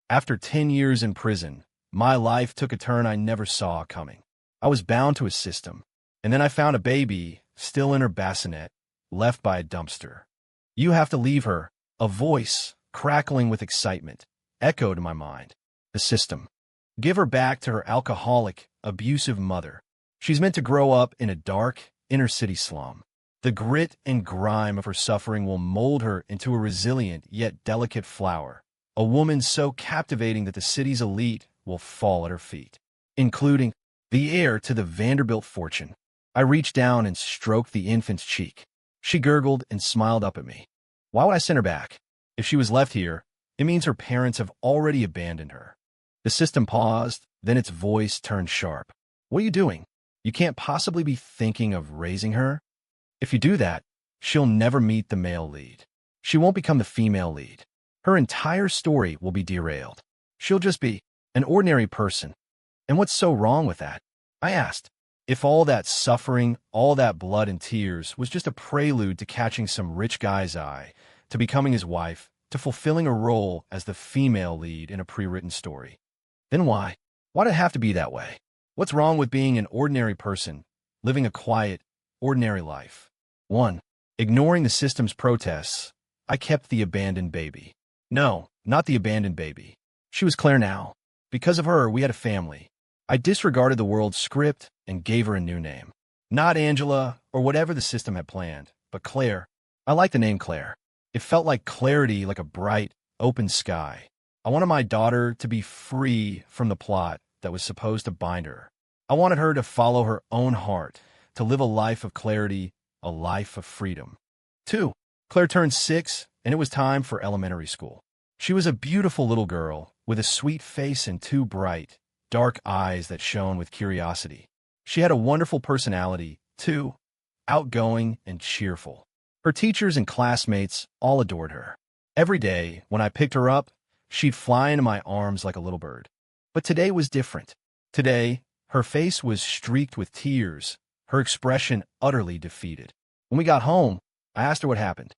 After 10 years in prison, my life took a turn I never saw coming. I was bound to a system, and then I found a baby, still in her bassinet, left by a dumpster. "You have to leave her," a voice, crackling with excitement, echoed in my mind. The system. Give her back to her alcoholic, abusive mother. She's meant to grow up in a dark, inner-city slum. The grit and grime of her suffering will mold her into a resilient yet delicate flower, a woman so captivating that the city's elite will fall at her feet, including the heir to the Vanderbilt fortune. I reached down and stroked the infant's cheek. She gurgled and smiled up at me. Why would I send her back? If she was left here, it means her parents have already abandoned her. The system paused, then its voice turned sharp. What are you doing? You can't possibly be thinking of raising her. If you do that, she'll never meet the male lead. She won't become the female lead. Her entire story will be derailed. She'll just be an ordinary person. And what's so wrong with that? I asked. If all that suffering, all that blood and tears was just a prelude to catching some rich guy's eye, to becoming his wife, to fulfilling a role as the female lead in a pre-written story, then why? Why did it have to be that way? What's wrong with being an ordinary person, living a quiet, ordinary life? 1. Ignoring the system's protests, I kept the abandoned baby. No, not the abandoned baby. She was Claire now. Because of her, we had a family. I disregarded the world's script and gave her a new name. Not Angela or whatever the system had planned, but Claire. I like the name Claire. It felt like clarity, like a bright, open sky. I wanted my daughter to be free from the plot that was supposed to bind her. I wanted her to follow her own heart, to live a life of clarity, a life of freedom. 2. Claire turned 6, and it was time for elementary school. She was a beautiful little girl with a sweet face and 2 bright, dark eyes that shone with curiosity. She had a wonderful personality, too, outgoing and cheerful. Her teachers and classmates all adored her. Every day, when I picked her up, she'd fly into my arms like a little bird. But today was different. Today, her face was streaked with tears, her expression utterly defeated. When we got home, I asked her what happened.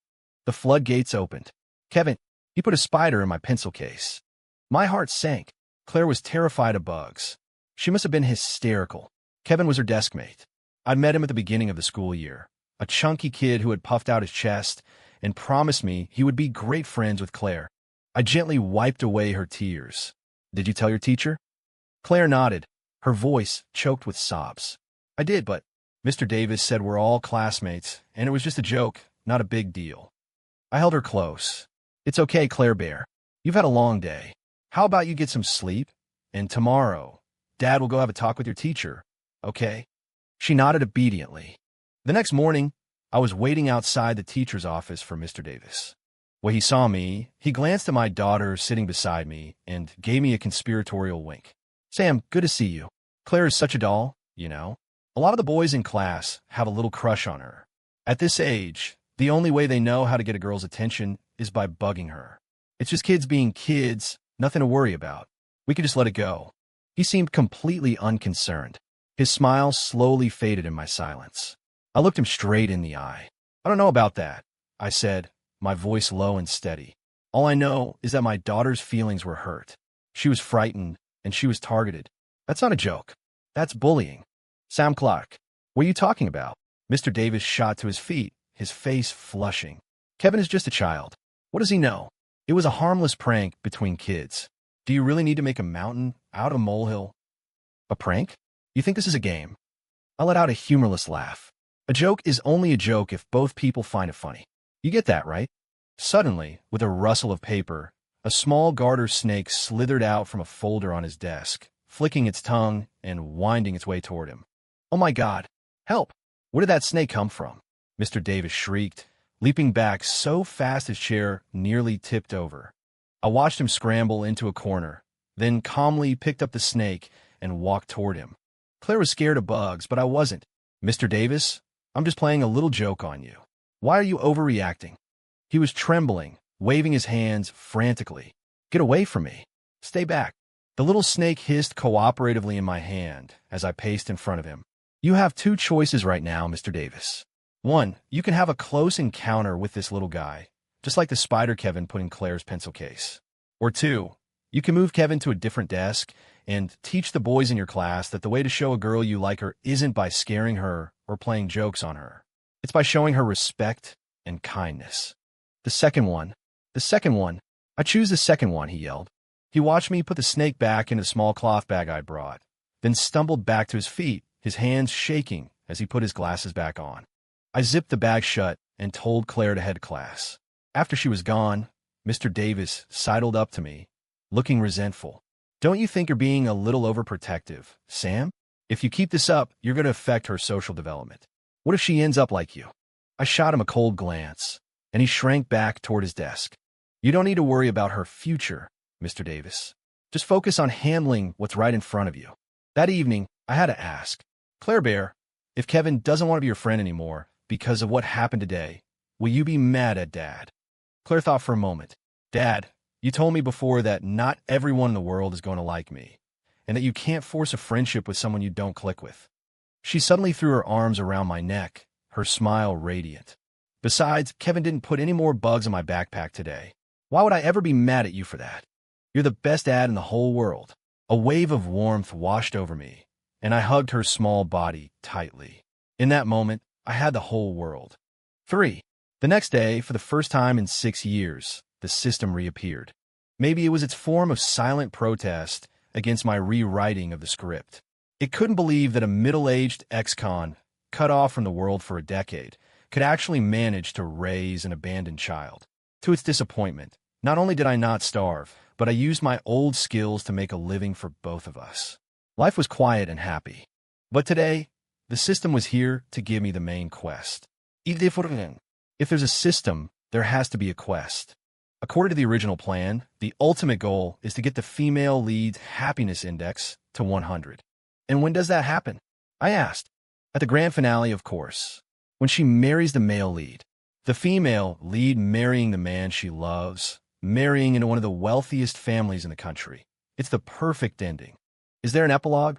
The floodgates opened. "Kevin, you put a spider in my pencil case." My heart sank. Claire was terrified of bugs. She must have been hysterical. Kevin was her desk mate. I'd met him at the beginning of the school year, a chunky kid who had puffed out his chest and promised me he would be great friends with Claire. I gently wiped away her tears. "Did you tell your teacher?" Claire nodded, her voice choked with sobs. "I did, but Mr. Davis said we're all classmates, and it was just a joke, not a big deal." I held her close. "It's okay, Claire Bear. You've had a long day. How about you get some sleep? And tomorrow, Dad will go have a talk with your teacher, okay?" She nodded obediently. The next morning, I was waiting outside the teacher's office for Mr. Davis. When he saw me, he glanced at my daughter sitting beside me and gave me a conspiratorial wink. "Sam, good to see you. Claire is such a doll, you know. A lot of the boys in class have a little crush on her. At this age, the only way they know how to get a girl's attention is by bugging her. It's just kids being kids, nothing to worry about. We could just let it go." He seemed completely unconcerned. His smile slowly faded in my silence. I looked him straight in the eye. "I don't know about that," I said, my voice low and steady. "All I know is that my daughter's feelings were hurt. She was frightened, and she was targeted. That's not a joke. That's bullying." "Sam Clark, what are you talking about?" Mr. Davis shot to his feet, his face flushing. "Kevin is just a child. What does he know? It was a harmless prank between kids. Do you really need to make a mountain out of a molehill?" "A prank? You think this is a game?" I let out a humorless laugh. "A joke is only a joke if both people find it funny. You get that, right?" Suddenly, with a rustle of paper, a small garter snake slithered out from a folder on his desk, flicking its tongue and winding its way toward him. "Oh my God! Help! Where did that snake come from?" Mr. Davis shrieked, leaping back so fast his chair nearly tipped over. I watched him scramble into a corner, then calmly picked up the snake and walked toward him. Claire was scared of bugs, but I wasn't. "Mr. Davis, I'm just playing a little joke on you. Why are you overreacting?" He was trembling, waving his hands frantically. "Get away from me. Stay back." The little snake hissed cooperatively in my hand as I paced in front of him. "You have 2 choices right now, Mr. Davis. 1, you can have a close encounter with this little guy, just like the spider Kevin put in Claire's pencil case. Or 2, You can move Kevin to a different desk and teach the boys in your class that the way to show a girl you like her isn't by scaring her or playing jokes on her. It's by showing her respect and kindness. The second one. I choose the second one, he yelled. He watched me put the snake back in the small cloth bag I'd brought, then stumbled back to his feet, his hands shaking as he put his glasses back on. I zipped the bag shut and told Claire to head class. After she was gone, Mr. Davis sidled up to me, looking resentful. Don't you think you're being a little overprotective, Sam? If you keep this up, you're going to affect her social development. What if she ends up like you? I shot him a cold glance, and he shrank back toward his desk. You don't need to worry about her future, Mr. Davis. Just focus on handling what's right in front of you. That evening, I had to ask, Claire Bear, if Kevin doesn't want to be your friend anymore because of what happened today, will you be mad at Dad? Claire thought for a moment. Dad, you told me before that not everyone in the world is going to like me, and that you can't force a friendship with someone you don't click with. She suddenly threw her arms around my neck, her smile radiant. Besides, Kevin didn't put any more bugs in my backpack today. Why would I ever be mad at you for that? You're the best dad in the whole world. A wave of warmth washed over me, and I hugged her small body tightly. In that moment, I had the whole world. 3. The next day, for the first time in 6 years, the system reappeared. Maybe it was its form of silent protest against my rewriting of the script. It couldn't believe that a middle-aged ex-con, cut off from the world for a decade, could actually manage to raise an abandoned child. To its disappointment, not only did I not starve, but I used my old skills to make a living for both of us. Life was quiet and happy. But today, the system was here to give me the main quest. If there's a system, there has to be a quest. According to the original plan, the ultimate goal is to get the female lead's happiness index to 100. And when does that happen? I asked. At the grand finale, of course. When she marries the male lead. The female lead marrying the man she loves, marrying into one of the wealthiest families in the country. It's the perfect ending. Is there an epilogue?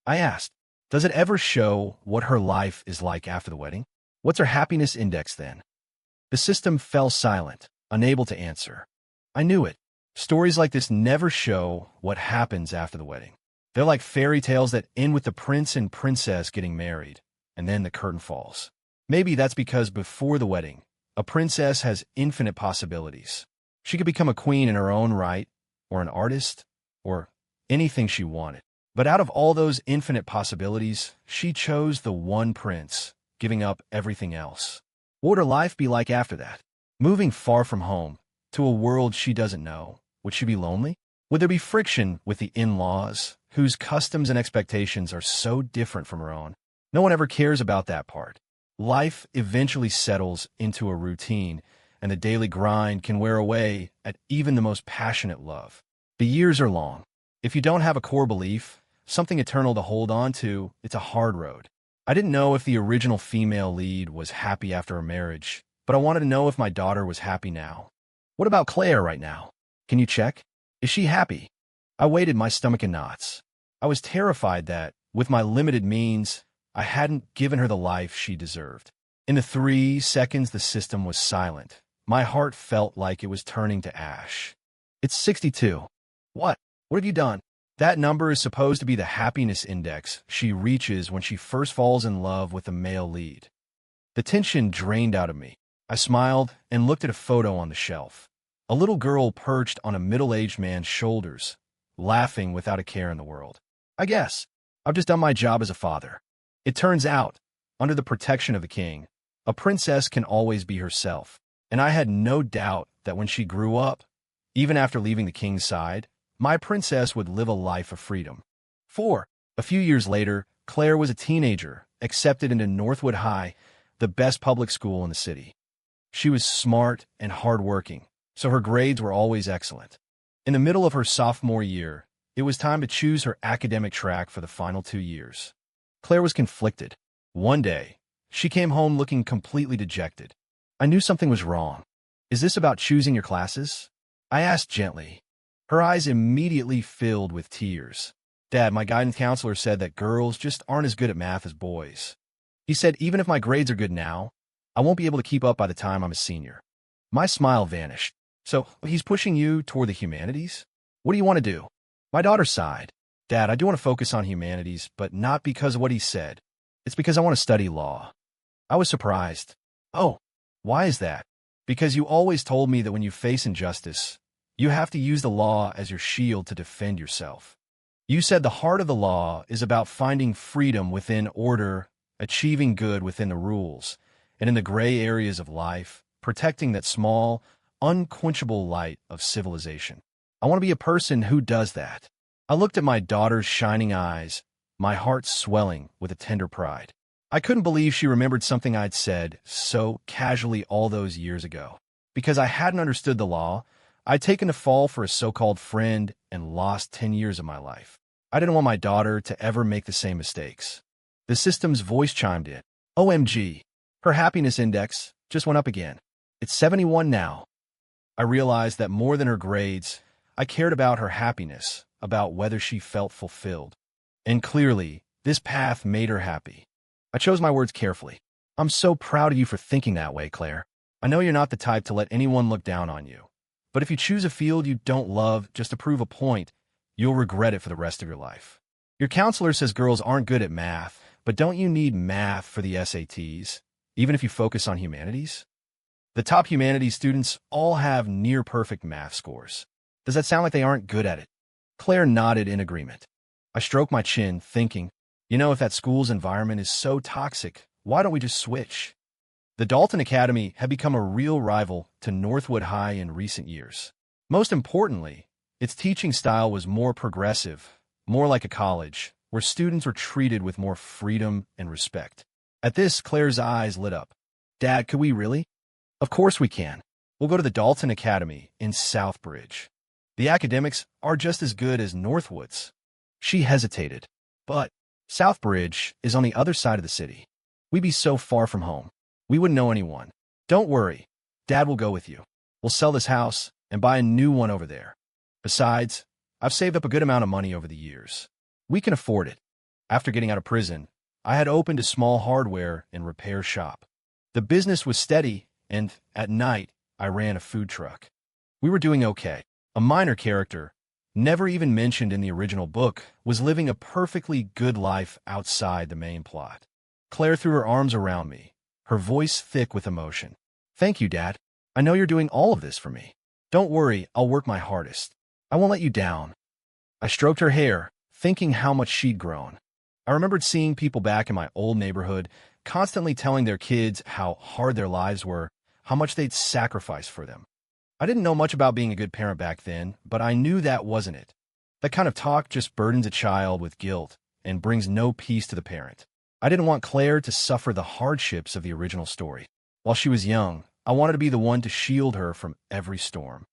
I asked. Does it ever show what her life is like after the wedding? What's her happiness index then? The system fell silent, unable to answer. I knew it. Stories like this never show what happens after the wedding. They're like fairy tales that end with the prince and princess getting married, and then the curtain falls. Maybe that's because before the wedding, a princess has infinite possibilities. She could become a queen in her own right, or an artist, or anything she wanted. But out of all those infinite possibilities, she chose the one prince, giving up everything else. What would her life be like after that? Moving far from home, to a world she doesn't know, would she be lonely? Would there be friction with the in-laws, whose customs and expectations are so different from her own? No one ever cares about that part. Life eventually settles into a routine, and the daily grind can wear away at even the most passionate love. The years are long. If you don't have a core belief, something eternal to hold on to, it's a hard road. I didn't know if the original female lead was happy after her marriage, but I wanted to know if my daughter was happy now. What about Claire right now? Can you check? Is she happy? I waited, my stomach in knots. I was terrified that, with my limited means, I hadn't given her the life she deserved. In the 3 seconds the system was silent, my heart felt like it was turning to ash. It's 62. What? What have you done? That number is supposed to be the happiness index she reaches when she first falls in love with the male lead. The tension drained out of me. I smiled and looked at a photo on the shelf. A little girl perched on a middle-aged man's shoulders, laughing without a care in the world. I guess I've just done my job as a father. It turns out, under the protection of the king, a princess can always be herself, and I had no doubt that when she grew up, even after leaving the king's side, my princess would live a life of freedom. 4. A few years later, Claire was a teenager, accepted into Northwood High, the best public school in the city. She was smart and hardworking, so her grades were always excellent. In the middle of her sophomore year, it was time to choose her academic track for the final 2 years. Claire was conflicted. One day, she came home looking completely dejected. I knew something was wrong. Is this about choosing your classes? I asked gently. Her eyes immediately filled with tears. Dad, my guidance counselor said that girls just aren't as good at math as boys. He said even if my grades are good now, I won't be able to keep up by the time I'm a senior. My smile vanished. So he's pushing you toward the humanities? What do you want to do? My daughter sighed. Dad, I do want to focus on humanities, but not because of what he said. It's because I want to study law. I was surprised. Oh, why is that? Because you always told me that when you face injustice, you have to use the law as your shield to defend yourself. You said the heart of the law is about finding freedom within order, achieving good within the rules, and in the gray areas of life, protecting that small, unquenchable light of civilization. I want to be a person who does that. I looked at my daughter's shining eyes, my heart swelling with a tender pride. I couldn't believe she remembered something I'd said so casually all those years ago. Because I hadn't understood the law, I'd taken to fall for a so-called friend and lost 10 years of my life. I didn't want my daughter to ever make the same mistakes. The system's voice chimed in. OMG. Her happiness index just went up again. It's 71 now. I realized that more than her grades, I cared about her happiness, about whether she felt fulfilled. And clearly, this path made her happy. I chose my words carefully. I'm so proud of you for thinking that way, Claire. I know you're not the type to let anyone look down on you. But if you choose a field you don't love just to prove a point, you'll regret it for the rest of your life. Your counselor says girls aren't good at math, but don't you need math for the SATs, even if you focus on humanities? The top humanities students all have near-perfect math scores. Does that sound like they aren't good at it? Claire nodded in agreement. I stroked my chin, thinking, if that school's environment is so toxic, why don't we just switch? The Dalton Academy had become a real rival to Northwood High in recent years. Most importantly, its teaching style was more progressive, more like a college, where students were treated with more freedom and respect. At this, Claire's eyes lit up. Dad, could we really? Of course we can. We'll go to the Dalton Academy in Southbridge. The academics are just as good as Northwood's. She hesitated. But Southbridge is on the other side of the city. We'd be so far from home. We wouldn't know anyone. Don't worry. Dad will go with you. We'll sell this house and buy a new one over there. Besides, I've saved up a good amount of money over the years. We can afford it. After getting out of prison, I had opened a small hardware and repair shop. The business was steady, and at night, I ran a food truck. We were doing okay. A minor character, never even mentioned in the original book, was living a perfectly good life outside the main plot. Claire threw her arms around me, her voice thick with emotion. Thank you, Dad. I know you're doing all of this for me. Don't worry, I'll work my hardest. I won't let you down. I stroked her hair, thinking how much she'd grown. I remembered seeing people back in my old neighborhood constantly telling their kids how hard their lives were, how much they'd sacrifice for them. I didn't know much about being a good parent back then, but I knew that wasn't it. That kind of talk just burdens a child with guilt and brings no peace to the parent. I didn't want Claire to suffer the hardships of the original story. While she was young, I wanted to be the one to shield her from every storm.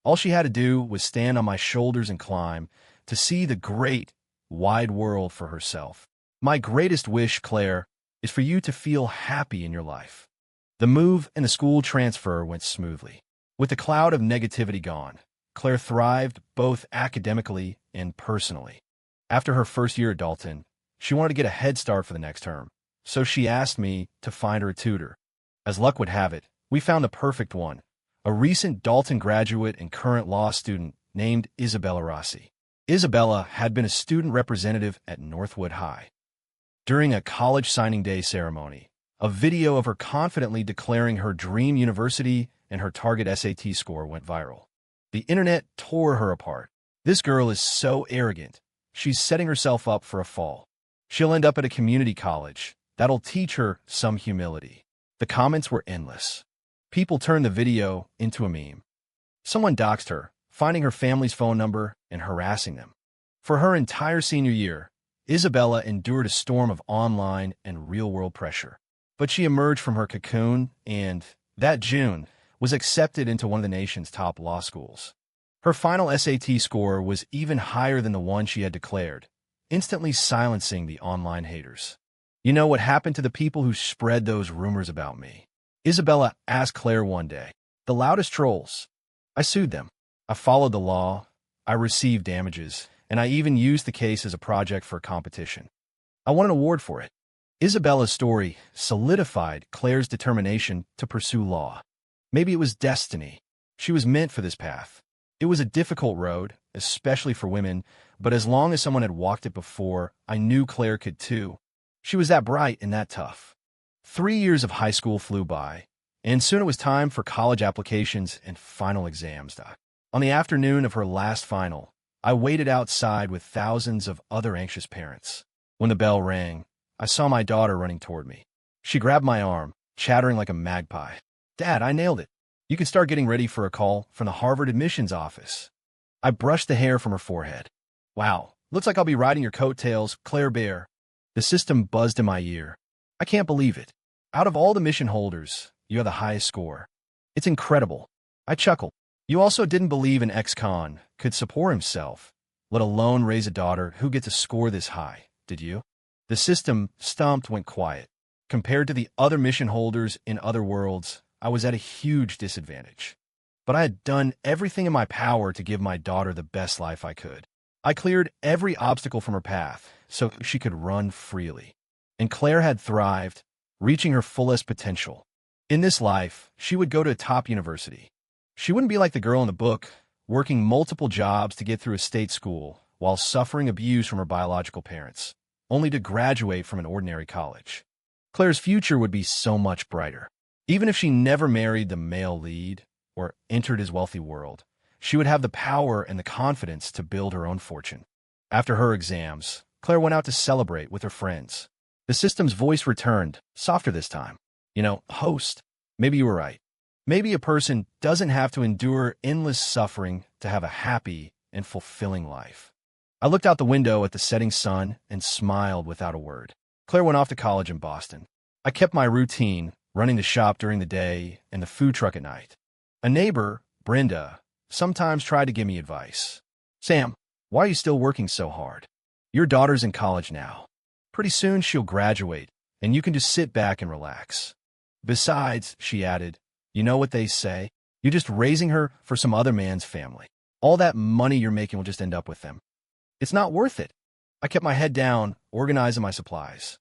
All she had to do was stand on my shoulders and climb to see the great, wide world for herself. My greatest wish, Claire, is for you to feel happy in your life. The move and the school transfer went smoothly. With the cloud of negativity gone, Claire thrived both academically and personally. After her first year at Dalton, she wanted to get a head start for the next term, so she asked me to find her a tutor. As luck would have it, we found the perfect one, a recent Dalton graduate and current law student named Isabella Rossi. Isabella had been a student representative at Northwood High. During a college signing day ceremony, a video of her confidently declaring her dream university and her target SAT score went viral. The internet tore her apart. This girl is so arrogant. She's setting herself up for a fall. She'll end up at a community college. That'll teach her some humility. The comments were endless. People turned the video into a meme. Someone doxed her, finding her family's phone number and harassing them. For her entire senior year, Isabella endured a storm of online and real-world pressure. But she emerged from her cocoon and, that June, was accepted into one of the nation's top law schools. Her final SAT score was even higher than the one she had declared, instantly silencing the online haters. You know what happened to the people who spread those rumors about me? Isabella asked Claire one day. The loudest trolls. I sued them. I followed the law. I received damages, and I even used the case as a project for a competition. I won an award for it. Isabella's story solidified Claire's determination to pursue law. Maybe it was destiny. She was meant for this path. It was a difficult road, especially for women, but as long as someone had walked it before, I knew Claire could too. She was that bright and that tough. 3 years of high school flew by, and soon it was time for college applications and final exams. On the afternoon of her last final, I waited outside with thousands of other anxious parents. When the bell rang, I saw my daughter running toward me. She grabbed my arm, chattering like a magpie. "Dad, I nailed it. You can start getting ready for a call from the Harvard admissions office." I brushed the hair from her forehead. "Wow, looks like I'll be riding your coattails, Claire Bear." The system buzzed in my ear. "I can't believe it. Out of all the mission holders, you have the highest score. It's incredible." I chuckled. "You also didn't believe an ex-con could support himself, let alone raise a daughter who gets a score this high, did you?" The system, stumped, went quiet. Compared to the other mission holders in other worlds, I was at a huge disadvantage. But I had done everything in my power to give my daughter the best life I could. I cleared every obstacle from her path so she could run freely. And Claire had thrived, reaching her fullest potential. In this life, she would go to a top university. She wouldn't be like the girl in the book, working multiple jobs to get through a state school while suffering abuse from her biological parents, only to graduate from an ordinary college. Claire's future would be so much brighter. Even if she never married the male lead or entered his wealthy world, she would have the power and the confidence to build her own fortune. After her exams, Claire went out to celebrate with her friends. The system's voice returned, softer this time. "Host, maybe you were right. Maybe a person doesn't have to endure endless suffering to have a happy and fulfilling life." I looked out the window at the setting sun and smiled without a word. Claire went off to college in Boston. I kept my routine, running the shop during the day and the food truck at night. A neighbor, Brenda, sometimes tried to give me advice. "Sam, why are you still working so hard? Your daughter's in college now. Pretty soon she'll graduate, and you can just sit back and relax. Besides," she added, "you know what they say? You're just raising her for some other man's family. All that money you're making will just end up with them. It's not worth it." I kept my head down, organizing my supplies.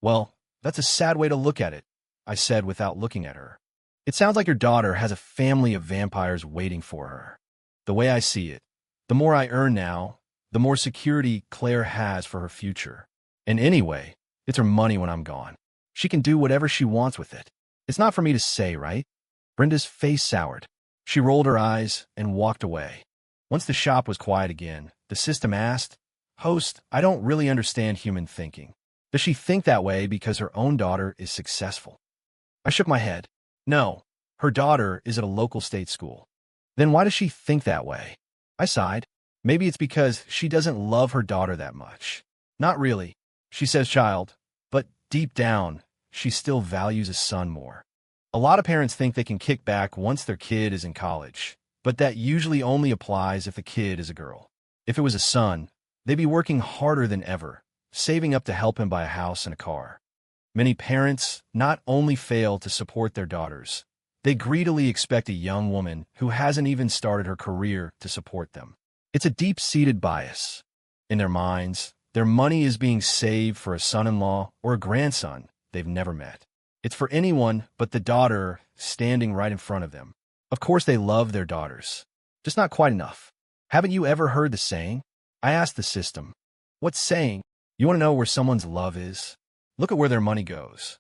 "Well, that's a sad way to look at it," I said without looking at her. "It sounds like your daughter has a family of vampires waiting for her. The way I see it, the more I earn now, the more security Claire has for her future. And anyway, it's her money when I'm gone. She can do whatever she wants with it. It's not for me to say, right?" Brenda's face soured. She rolled her eyes and walked away. Once the shop was quiet again, the system asked, "Host, I don't really understand human thinking. Does she think that way because her own daughter is successful?" I shook my head. "No, her daughter is at a local state school." "Then why does she think that way?" I sighed. "Maybe it's because she doesn't love her daughter that much." "Not really," she says, "child, but deep down, she still values a son more." A lot of parents think they can kick back once their kid is in college, but that usually only applies if the kid is a girl. If it was a son, they'd be working harder than ever, saving up to help him buy a house and a car. Many parents not only fail to support their daughters, they greedily expect a young woman who hasn't even started her career to support them. It's a deep-seated bias. In their minds, their money is being saved for a son-in-law or a grandson they've never met. It's for anyone but the daughter standing right in front of them. Of course they love their daughters, just not quite enough. Haven't you ever heard the saying? I asked the system. "What saying?" "You want to know where someone's love is? Look at where their money goes."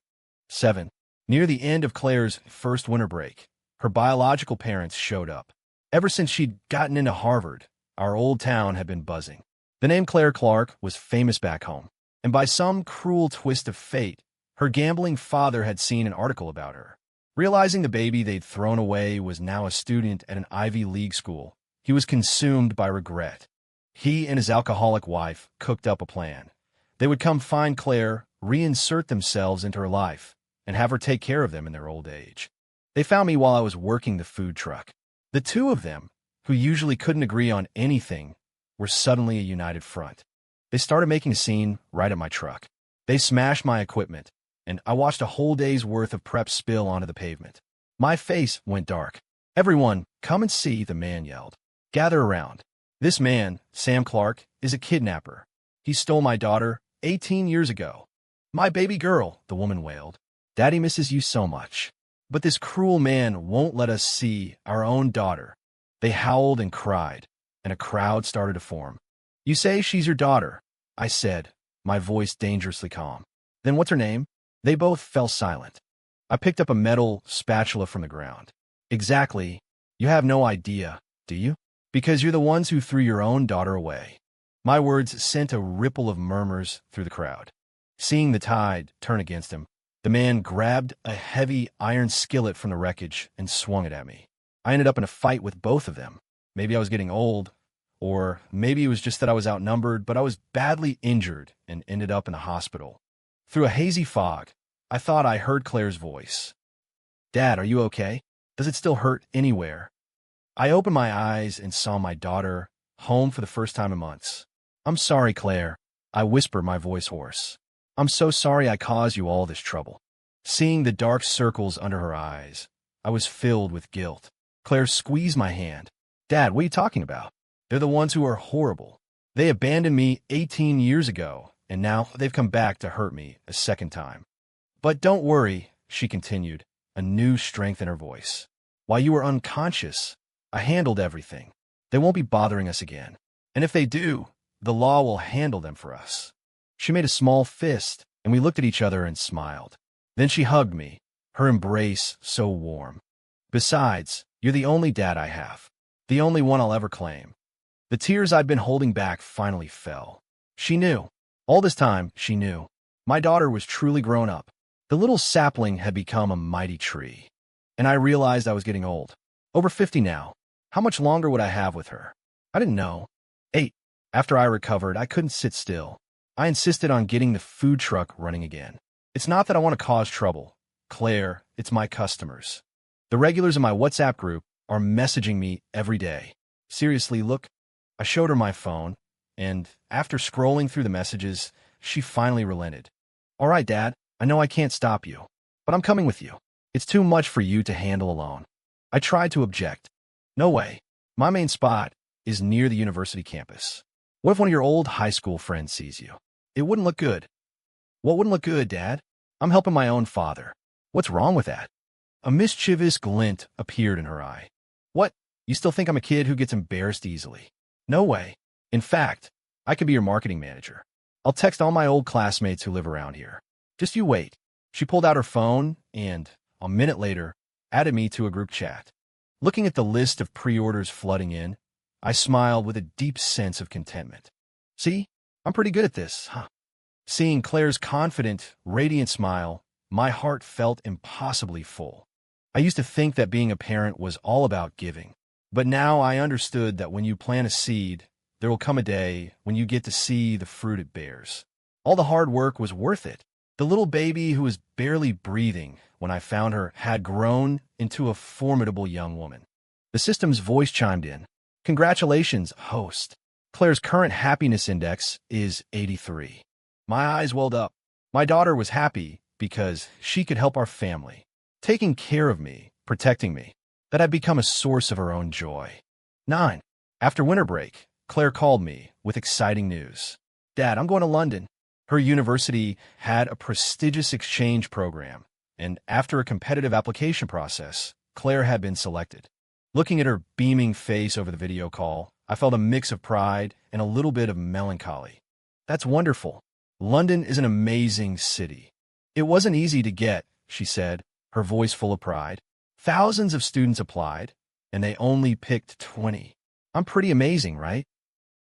7. Near the end of Claire's first winter break, her biological parents showed up. Ever since she'd gotten into Harvard, our old town had been buzzing. The name Claire Clark was famous back home, and by some cruel twist of fate, her gambling father had seen an article about her. Realizing the baby they'd thrown away was now a student at an Ivy League school, he was consumed by regret. He and his alcoholic wife cooked up a plan. They would come find Claire, reinsert themselves into her life, and have her take care of them in their old age. They found me while I was working the food truck. The two of them, who usually couldn't agree on anything, were suddenly a united front. They started making a scene right at my truck. They smashed my equipment, and I watched a whole day's worth of prep spill onto the pavement. My face went dark. "Everyone, come and see," the man yelled. "Gather around. This man, Sam Clark, is a kidnapper. He stole my daughter 18 years ago." "My baby girl," the woman wailed. "Daddy misses you so much. But this cruel man won't let us see our own daughter." They howled and cried. and a crowd started to form. "You say she's your daughter," I said, my voice dangerously calm. "Then what's her name?" They both fell silent. I picked up a metal spatula from the ground. "Exactly. You have no idea, do you? Because you're the ones who threw your own daughter away." My words sent a ripple of murmurs through the crowd. Seeing the tide turn against him, the man grabbed a heavy iron skillet from the wreckage and swung it at me. I ended up in a fight with both of them. Maybe I was getting old, or maybe it was just that I was outnumbered, but I was badly injured and ended up in the hospital. Through a hazy fog, I thought I heard Claire's voice. "Dad, are you okay? Does it still hurt anywhere?" I opened my eyes and saw my daughter, home for the first time in months. "I'm sorry, Claire," I whispered, my voice hoarse. "I'm so sorry I caused you all this trouble." Seeing the dark circles under her eyes, I was filled with guilt. Claire squeezed my hand. "Dad, what are you talking about? They're the ones who are horrible. They abandoned me 18 years ago, and now they've come back to hurt me a second time." "But don't worry," she continued, a new strength in her voice. "While you were unconscious, I handled everything. They won't be bothering us again. And if they do, the law will handle them for us." She made a small fist, and we looked at each other and smiled. Then she hugged me, her embrace so warm. "Besides, you're the only dad I have, the only one I'll ever claim." The tears I'd been holding back finally fell. She knew. All this time, she knew. My daughter was truly grown up. The little sapling had become a mighty tree. And I realized I was getting old. Over 50 now. How much longer would I have with her? I didn't know. 8. After I recovered, I couldn't sit still. I insisted on getting the food truck running again. It's not that I want to cause trouble, Claire, it's my customers. The regulars in my WhatsApp group are messaging me every day. "Seriously, look." I showed her my phone, and after scrolling through the messages, she finally relented. "All right, Dad, I know I can't stop you, but I'm coming with you. It's too much for you to handle alone." I tried to object. "No way. My main spot is near the university campus. What if one of your old high school friends sees you? It wouldn't look good." "What wouldn't look good, Dad? I'm helping my own father. What's wrong with that?" A mischievous glint appeared in her eye. "What? You still think I'm a kid who gets embarrassed easily? No way. In fact, I could be your marketing manager. I'll text all my old classmates who live around here. Just you wait." She pulled out her phone and, a minute later, added me to a group chat. Looking at the list of pre-orders flooding in, I smiled with a deep sense of contentment. "See, I'm pretty good at this, huh?" Seeing Claire's confident, radiant smile, my heart felt impossibly full. I used to think that being a parent was all about giving. But now I understood that when you plant a seed, there will come a day when you get to see the fruit it bears. All the hard work was worth it. The little baby who was barely breathing when I found her had grown into a formidable young woman. The system's voice chimed in. "Congratulations, host. Claire's current happiness index is 83. My eyes welled up. My daughter was happy because she could help our family, taking care of me, protecting me. That had become a source of her own joy. 9. After winter break, Claire called me with exciting news. "Dad, I'm going to London." Her university had a prestigious exchange program, and after a competitive application process, Claire had been selected. Looking at her beaming face over the video call, I felt a mix of pride and a little bit of melancholy. "That's wonderful. London is an amazing city." "It wasn't easy to get," she said, her voice full of pride. "Thousands of students applied, and they only picked 20. I'm pretty amazing, right?"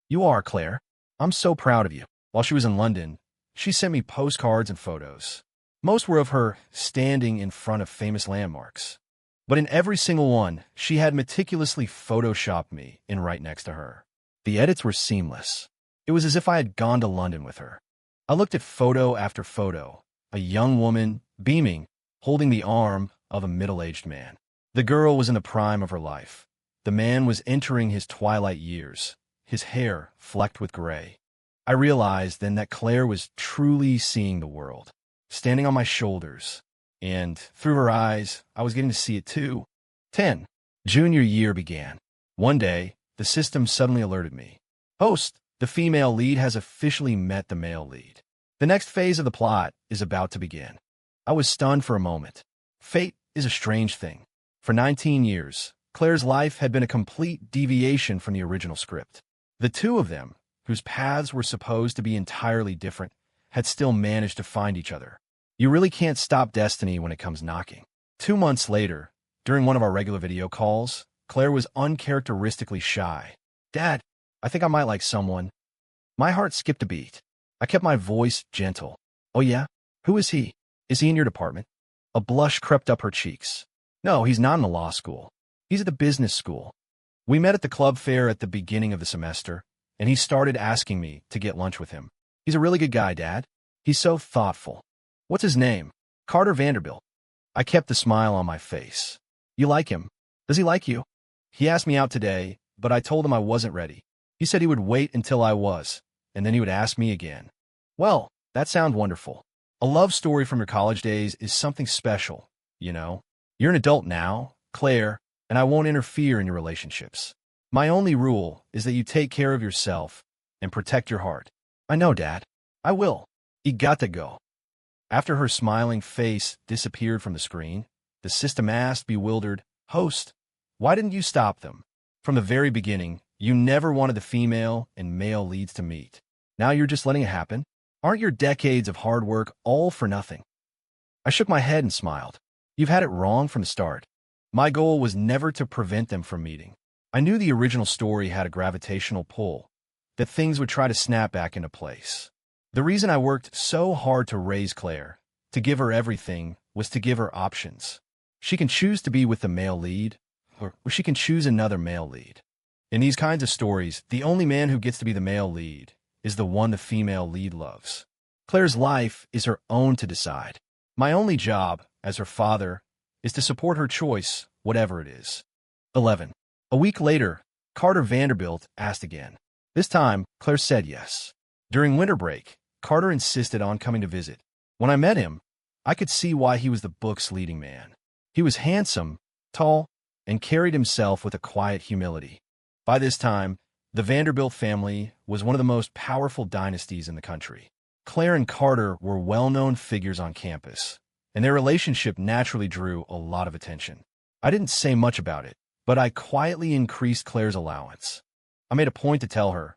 "You are, Claire. I'm so proud of you." While she was in London, she sent me postcards and photos. Most were of her standing in front of famous landmarks. But in every single one, she had meticulously photoshopped me in right next to her. The edits were seamless. It was as if I had gone to London with her. I looked at photo after photo, a young woman, beaming, holding the arm of a middle-aged man. The girl was in the prime of her life. The man was entering his twilight years, his hair flecked with gray. I realized then that Claire was truly seeing the world, standing on my shoulders, and through her eyes, I was getting to see it too. 10. Junior year began. One day, the system suddenly alerted me. "Host, the female lead has officially met the male lead. The next phase of the plot is about to begin." I was stunned for a moment. Fate is a strange thing. For 19 years, Claire's life had been a complete deviation from the original script. The two of them, whose paths were supposed to be entirely different, had still managed to find each other. You really can't stop destiny when it comes knocking. 2 months later, during one of our regular video calls, Claire was uncharacteristically shy. "Dad, I think I might like someone." My heart skipped a beat. I kept my voice gentle. "Oh yeah? Who is he? Is he in your department?" A blush crept up her cheeks. "No, he's not in the law school. He's at the business school. We met at the club fair at the beginning of the semester, and he started asking me to get lunch with him. He's a really good guy, Dad. He's so thoughtful." "What's his name?" "Carter Vanderbilt." I kept the smile on my face. "You like him? Does he like you?" "He asked me out today, but I told him I wasn't ready. He said he would wait until I was, and then he would ask me again." "Well, that sounds wonderful. A love story from your college days is something special, you know. You're an adult now, Claire, and I won't interfere in your relationships. My only rule is that you take care of yourself and protect your heart." "I know, Dad. I will." "You got to go." After her smiling face disappeared from the screen, the system asked, bewildered, "Host, why didn't you stop them? From the very beginning, you never wanted the female and male leads to meet. Now you're just letting it happen? Aren't your decades of hard work all for nothing?" I shook my head and smiled. "You've had it wrong from the start. My goal was never to prevent them from meeting. I knew the original story had a gravitational pull, that things would try to snap back into place. The reason I worked so hard to raise Claire, to give her everything, was to give her options. She can choose to be with the male lead, or she can choose another male lead. In these kinds of stories, the only man who gets to be the male lead is the one the female lead loves. Claire's life is her own to decide. My only job, as her father, is to support her choice, whatever it is. 11. A week later, Carter Vanderbilt asked again. This time, Claire said yes. During winter break, Carter insisted on coming to visit. When I met him, I could see why he was the book's leading man. He was handsome, tall, and carried himself with a quiet humility. By this time, the Vanderbilt family was one of the most powerful dynasties in the country. Claire and Carter were well-known figures on campus, and their relationship naturally drew a lot of attention. I didn't say much about it, but I quietly increased Claire's allowance. I made a point to tell her,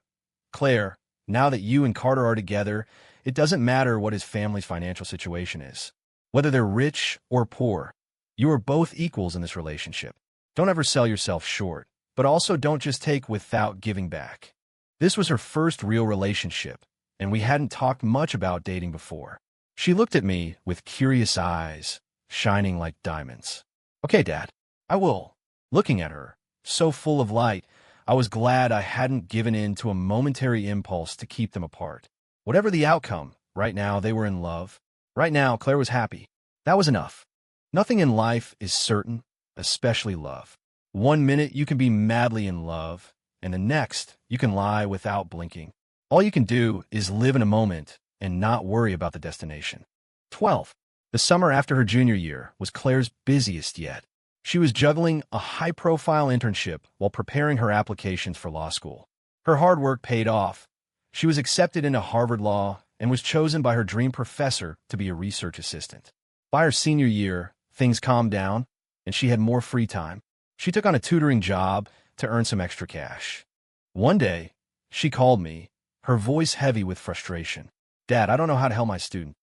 "Claire, now that you and Carter are together, it doesn't matter what his family's financial situation is. Whether they're rich or poor, you are both equals in this relationship. Don't ever sell yourself short, but also don't just take without giving back." This was her first real relationship, and we hadn't talked much about dating before. She looked at me with curious eyes, shining like diamonds. "Okay, Dad, I will." Looking at her, so full of light, I was glad I hadn't given in to a momentary impulse to keep them apart. Whatever the outcome, right now they were in love. Right now, Claire was happy. That was enough. Nothing in life is certain, especially love. One minute you can be madly in love, and the next you can lie without blinking. All you can do is live in a moment and not worry about the destination. 12. The summer after her junior year was Claire's busiest yet. She was juggling a high-profile internship while preparing her applications for law school. Her hard work paid off. She was accepted into Harvard Law and was chosen by her dream professor to be a research assistant. By her senior year, things calmed down, and she had more free time. She took on a tutoring job to earn some extra cash. One day, she called me, her voice heavy with frustration. "Dad, I don't know how to help my student."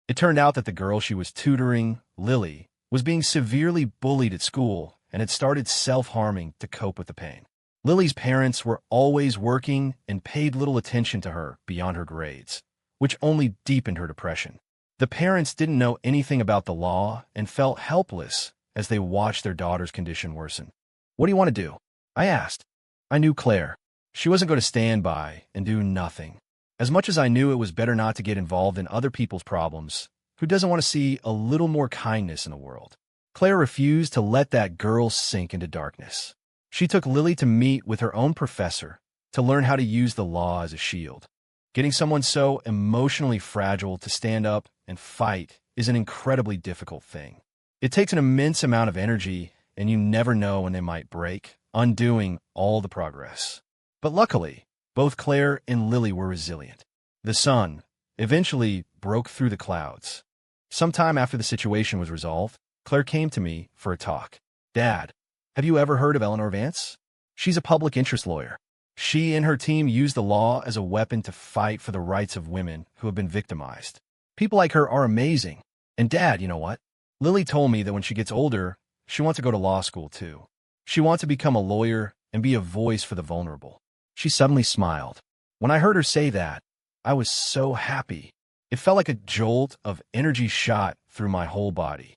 It turned out that the girl she was tutoring, Lily, was being severely bullied at school and had started self-harming to cope with the pain. Lily's parents were always working and paid little attention to her beyond her grades, which only deepened her depression. The parents didn't know anything about the law and felt helpless as they watched their daughter's condition worsen. "What do you want to do?" I asked. I knew Claire. She wasn't going to stand by and do nothing. As much as I knew it was better not to get involved in other people's problems, who doesn't want to see a little more kindness in the world? Claire refused to let that girl sink into darkness. She took Lily to meet with her own professor to learn how to use the law as a shield. Getting someone so emotionally fragile to stand up and fight is an incredibly difficult thing. It takes an immense amount of energy, and you never know when they might break, undoing all the progress. But luckily, both Claire and Lily were resilient. The sun eventually broke through the clouds. Sometime after the situation was resolved, Claire came to me for a talk. "Dad, Have you ever heard of Eleanor Vance? She's a public interest lawyer. She and her team use the law as a weapon to fight for the rights of women who have been victimized. People like her are amazing. And Dad, you know what? Lily told me that when she gets older, she wants to go to law school too. She wants to become a lawyer and be a voice for the vulnerable. She suddenly smiled. When I heard her say that, I was so happy. It felt like a jolt of energy shot through my whole body.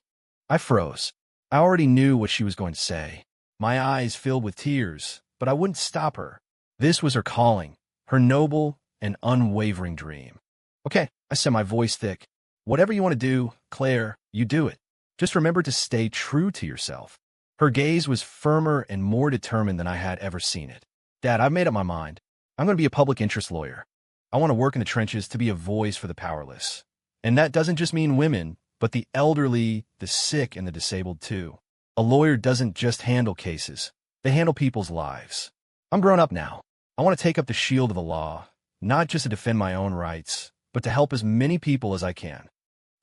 I froze. I already knew what she was going to say. My eyes filled with tears, but I wouldn't stop her. This was her calling, her noble and unwavering dream. Okay, I said, my voice thick. Whatever you want to do, Claire, you do it. Just remember to stay true to yourself. Her gaze was firmer and more determined than I had ever seen it. Dad, I've made up my mind. I'm going to be a public interest lawyer. I want to work in the trenches to be a voice for the powerless. And that doesn't just mean women, but the elderly, the sick, and the disabled too. A lawyer doesn't just handle cases. They handle people's lives. I'm grown up now. I want to take up the shield of the law, not just to defend my own rights, but to help as many people as I can.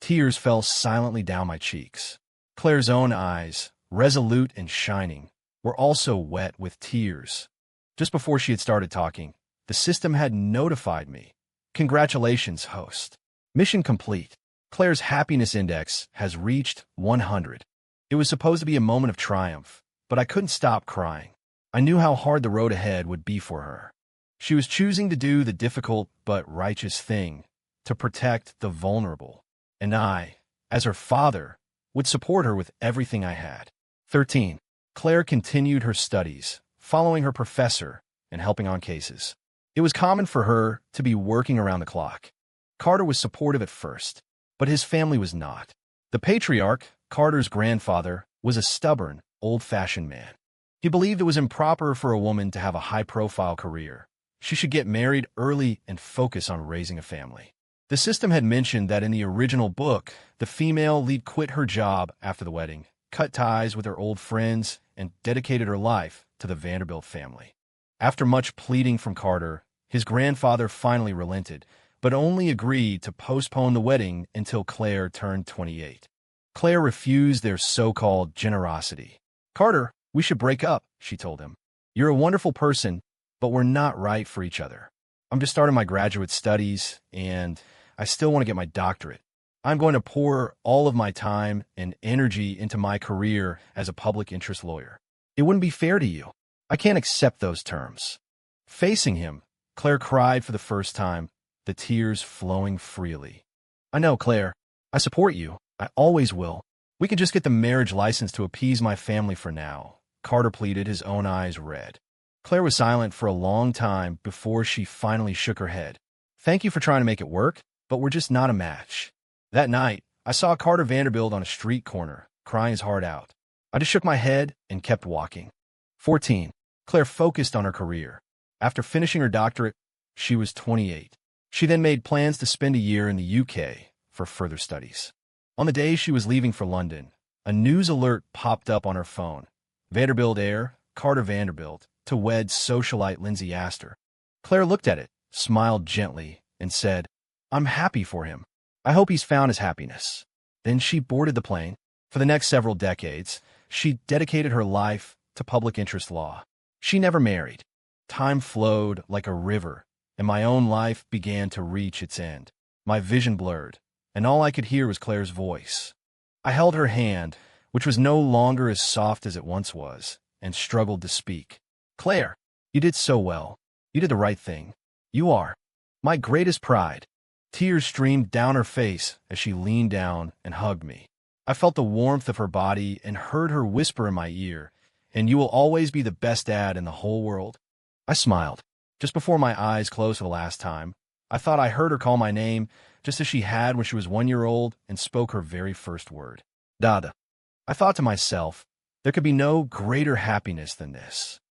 Tears fell silently down my cheeks. Claire's own eyes, resolute and shining, were also wet with tears. Just before she had started talking, the system had notified me. Congratulations, host. Mission complete. Claire's happiness index has reached 100. It was supposed to be a moment of triumph, but I couldn't stop crying. I knew how hard the road ahead would be for her. She was choosing to do the difficult but righteous thing, to protect the vulnerable. And I, as her father, would support her with everything I had. 13. Claire continued her studies, following her professor and helping on cases. It was common for her to be working around the clock. Carter was supportive at first, but his family was not. The patriarch, Carter's grandfather, was a stubborn, old-fashioned man. He believed it was improper for a woman to have a high-profile career. She should get married early and focus on raising a family. The system had mentioned that in the original book, the female lead quit her job after the wedding, cut ties with her old friends, and dedicated her life to the Vanderbilt family. After much pleading from Carter, his grandfather finally relented, but only agreed to postpone the wedding until Claire turned 28. Claire refused their so-called generosity. Carter, we should break up, she told him. You're a wonderful person, but we're not right for each other. I'm just starting my graduate studies, and I still want to get my doctorate. I'm going to pour all of my time and energy into my career as a public interest lawyer. It wouldn't be fair to you. I can't accept those terms. Facing him, Claire cried for the first time, the tears flowing freely. I know, Claire. I support you. I always will. We can just get the marriage license to appease my family for now, Carter pleaded, his own eyes red. Claire was silent for a long time before she finally shook her head. Thank you for trying to make it work, but we're just not a match. That night, I saw Carter Vanderbilt on a street corner, crying his heart out. I just shook my head and kept walking. 14. Claire focused on her career. After finishing her doctorate, she was 28. She then made plans to spend a year in the UK for further studies. On the day she was leaving for London, a news alert popped up on her phone. Vanderbilt heir, Carter Vanderbilt, to wed socialite Lindsay Astor. Claire looked at it, smiled gently, and said, I'm happy for him. I hope he's found his happiness. Then she boarded the plane. For the next several decades, she dedicated her life to public interest law. She never married. Time flowed like a river, and my own life began to reach its end. My vision blurred, and all I could hear was Claire's voice. I held her hand, which was no longer as soft as it once was, and struggled to speak. Claire, you did so well. You did the right thing. You are my greatest pride. Tears streamed down her face as she leaned down and hugged me. I felt the warmth of her body and heard her whisper in my ear, and you will always be the best dad in the whole world. I smiled. Just before my eyes closed for the last time, I thought I heard her call my name, just as she had when she was 1 year old and spoke her very first word. Dada. I thought to myself, there could be no greater happiness than this.